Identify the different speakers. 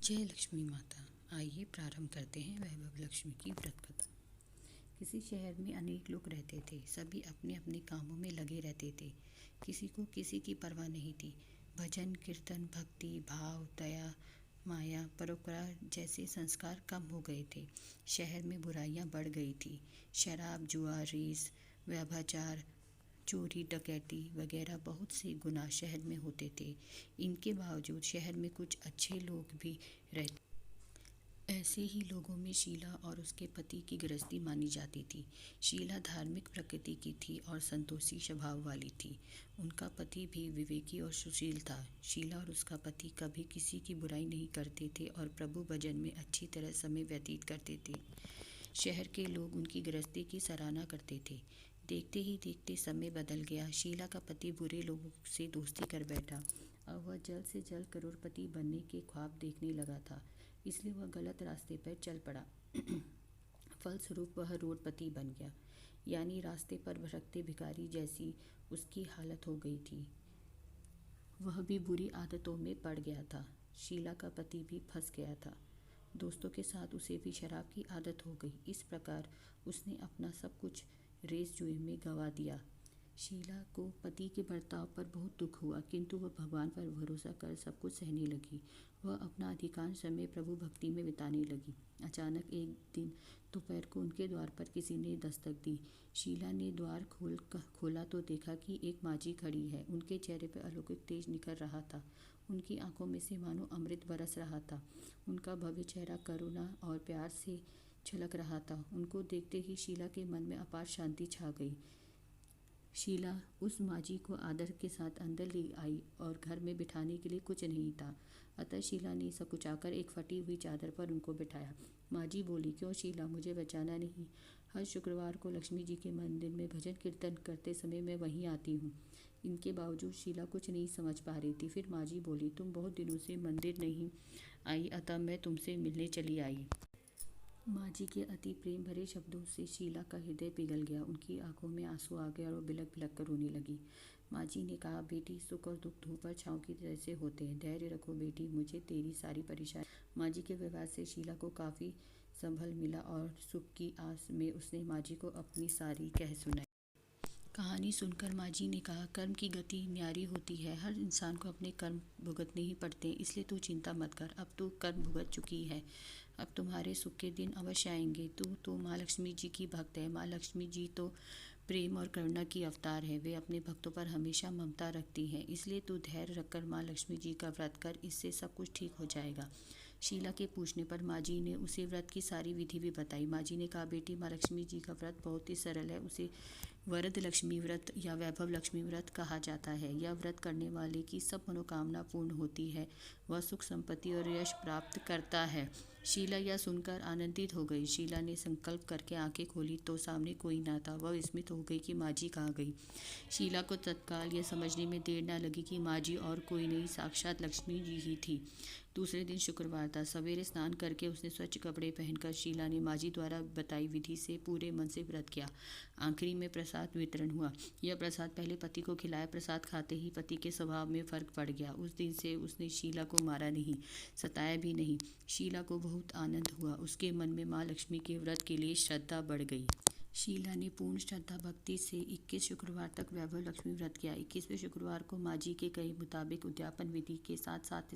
Speaker 1: जय लक्ष्मी माता। आइए प्रारंभ करते हैं वैभव लक्ष्मी की व्रत कथा। किसी शहर में अनेक लोग रहते थे। सभी अपने अपने कामों में लगे रहते थे। किसी को किसी की परवाह नहीं थी। भजन कीर्तन भक्ति भाव दया माया परोपकार जैसे संस्कार कम हो गए थे। शहर में बुराइयां बढ़ गई थी। शराब जुआ रेस व्यभिचार चोरी डकैती वगैरह बहुत से गुनाह शहर में होते थे। इनके बावजूद शहर में कुछ अच्छे लोग भी रहते। ऐसे ही लोगों में शीला और उसके पति की गृहस्थी मानी जाती थी। शीला धार्मिक प्रकृति की थी और संतोषी स्वभाव वाली थी। उनका पति भी विवेकी और सुशील था। शीला और उसका पति कभी किसी की बुराई नहीं करते थे और प्रभु भजन में अच्छी तरह समय व्यतीत करते थे। शहर के लोग उनकी गृहस्थी की सराहना करते थे। देखते ही देखते समय बदल गया। शीला का पति बुरे लोगों से दोस्ती कर बैठा। अब वह जल्द से जल्द करोड़पति बनने के ख्वाब देखने लगा था, इसलिए वह गलत रास्ते पर चल पड़ा। फलस्वरूप वह रोडपति बन गया, यानी रास्ते पर भटकते भिखारी जैसी उसकी हालत हो गई थी। वह भी बुरी आदतों में पड़ गया था। शीला का पति भी फंस गया था। दोस्तों के साथ उसे भी शराब की आदत हो गई। इस प्रकार उसने अपना सब कुछ रेस जुए में गंवा दिया। शीला को पति के बर्ताव पर बहुत दुख हुआ, किंतु वह भगवान पर भरोसा कर सब कुछ सहने लगी। वह अपना अधिकांश समय प्रभु भक्ति में बिताने लगी। अचानक एक दिन दोपहर को उनके द्वार पर किसी ने दस्तक दी। शीला ने द्वार खोला तो देखा कि एक माझी खड़ी है। उनके चेहरे पर अलौकिक तेज निखर रहा था। उनकी आंखों में से मानो अमृत बरस रहा था। उनका भव्य चेहरा करुणा और प्यार से छलक रहा था। उनको देखते ही शीला के मन में अपार शांति छा गई। शीला उस माझी को आदर के साथ अंदर ले आई और घर में बिठाने के लिए कुछ नहीं था, अतः शीला ने सकुचाकर एक फटी हुई चादर पर उनको बिठाया। माझी बोली, क्यों शीला, मुझे बचाना नहीं? हर शुक्रवार को लक्ष्मी जी के मंदिर में भजन कीर्तन करते समय मैं वहीं आती हूँ। इनके बावजूद शीला कुछ नहीं समझ पा रही थी। फिर माझी बोली, तुम बहुत दिनों से मंदिर नहीं आई, अतः मैं तुमसे मिलने चली आई। माझी के अति प्रेम भरे शब्दों से शीला का हृदय पिघल गया। उनकी आंखों में आंसू आ गए और वो बिलख बिलख कर रोने लगी। माझी ने कहा, बेटी, सुख और दुख धूप और छांव की तरह से होते हैं। धैर्य रखो बेटी, मुझे तेरी सारी परेशानी। माझी के व्यवहार से शीला को काफ़ी संभल मिला और सुख की आस में उसने माझी को अपनी सारी कह सुनाई। कहानी सुनकर माझी ने कहा, कर्म की गति न्यारी होती है। हर इंसान को अपने कर्म भुगतने ही पड़ते हैं, इसलिए तू चिंता मत कर। अब तू कर्म भुगत चुकी है, अब तुम्हारे सुख के दिन अवश्य आएंगे। तू तो माँ लक्ष्मी जी की भक्त है। माँ लक्ष्मी जी तो प्रेम और करुणा की अवतार है। वे अपने भक्तों पर हमेशा ममता रखती हैं, इसलिए तू धैर्य रखकर माँ लक्ष्मी जी का व्रत कर, इससे सब कुछ ठीक हो जाएगा। शीला के पूछने पर माझी ने उसे व्रत की सारी विधि भी बताई। माझी ने कहा, बेटी, माँ लक्ष्मी जी का व्रत बहुत ही सरल है। उसे वरद लक्ष्मी व्रत या वैभव लक्ष्मी व्रत कहा जाता है। यह व्रत करने वाले की सब मनोकामना पूर्ण होती है। वह सुख संपत्ति और यश प्राप्त करता है। शीला यह सुनकर आनंदित हो गई। शीला ने संकल्प करके आंखें खोली तो सामने कोई ना था। वह विस्मित हो गई कि माझी कहाँ गई। शीला को तत्काल यह समझने में देर न लगी कि माझी और कोई नहीं, साक्षात लक्ष्मी जी ही थी। दूसरे दिन शुक्रवार था। सवेरे स्नान करके उसने स्वच्छ कपड़े पहनकर शीला ने माझी द्वारा बताई विधि से पूरे मन से व्रत किया। आखिरी में प्रसाद वितरण हुआ। यह प्रसाद पहले पति को खिलाया। प्रसाद खाते ही पति के स्वभाव में फर्क पड़ गया। उस दिन से उसने शीला को मारा नहीं, सताया भी नहीं। शीला को बहुत आनंद हुआ। उसके मन में माँ लक्ष्मी के व्रत के लिए श्रद्धा बढ़ गई। शीला ने पूर्ण श्रद्धा भक्ति से 21 शुक्रवार तक वैभव लक्ष्मी व्रत किया। 21वें शुक्रवार को माझी के कहे मुताबिक उद्यापन विधि के साथ साथ